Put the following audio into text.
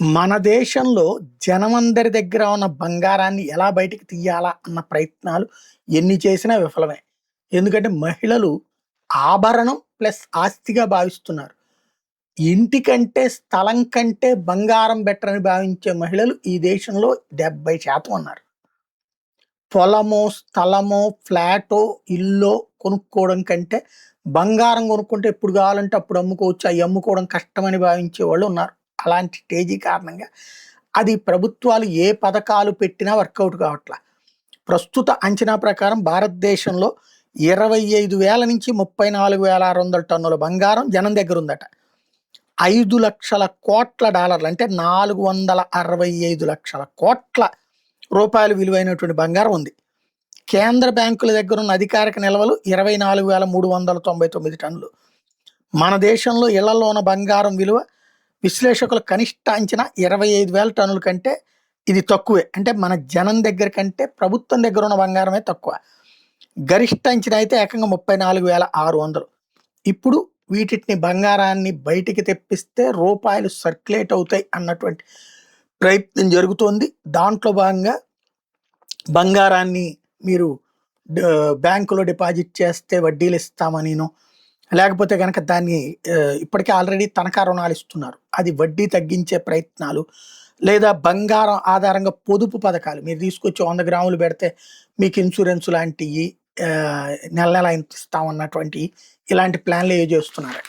మన దేశంలో జనమందరి దగ్గర ఉన్న బంగారాన్ని ఎలా బయటికి తీయాలా అన్న ప్రయత్నాలు ఎన్ని చేసినా విఫలమే. ఎందుకంటే మహిళలు ఆభరణం ప్లస్ ఆస్తిగా భావిస్తున్నారు. ఇంటి కంటే, స్థలం కంటే బంగారం బెటర్ అని భావించే మహిళలు ఈ దేశంలో 70% ఉన్నారు. పొలమో, స్థలమో, ఫ్లాటో, ఇల్లో కొనుక్కోవడం కంటే బంగారం కొనుక్కుంటే ఎప్పుడు కావాలంటే అప్పుడు అమ్ముకోవచ్చు. అయి అమ్ముకోవడం కష్టమని భావించేవాళ్ళు ఉన్నారు. అలాంటి స్టేజీ కారణంగా అది ప్రభుత్వాలు ఏ పథకాలు పెట్టినా వర్కౌట్ కావట్ల. ప్రస్తుత అంచనా ప్రకారం భారతదేశంలో 25,000 నుంచి 34,600 టన్నుల బంగారం జనం దగ్గర ఉందట. 5,00,00,000 కోట్ల అంటే 465,00,00,000 కోట్ల రూపాయలు విలువైనటువంటి బంగారం ఉంది. కేంద్ర బ్యాంకుల దగ్గర ఉన్న అధికారిక నిల్వలు 24,399 టన్నులు. మన దేశంలో ఇళ్లలో ఉన్న బంగారం విలువ విశ్లేషకుల కనిష్ట అంచనా 25,000 టన్నుల కంటే ఇది తక్కువే. అంటే మన జనం దగ్గర కంటే ప్రభుత్వం దగ్గర ఉన్న బంగారమే తక్కువ. గరిష్ట అంచనా అయితే ఏకంగా 34,600. ఇప్పుడు వీటిని బంగారాన్ని బయటికి తెప్పిస్తే రూపాయలు సర్క్యులేట్ అవుతాయి అన్నటువంటి ప్రయత్నం జరుగుతోంది. దాంట్లో భాగంగా బంగారాన్ని మీరు బ్యాంకులో డిపాజిట్ చేస్తే వడ్డీలు ఇస్తామనినో, లేకపోతే కనుక దాన్ని ఇప్పటికే ఆల్రెడీ తనఖా రుణాలు ఇస్తున్నారు. అది వడ్డీ తగ్గించే ప్రయత్నాలు, లేదా బంగారం ఆధారంగా పొదుపు పథకాలు మీరు తీసుకొచ్చి 100 గ్రాములు పెడితే మీకు ఇన్సూరెన్స్ లాంటివి నెల నెల ఇంత ఇస్తామన్నటువంటి ఇలాంటి ప్లాన్లు చేస్తున్నారు.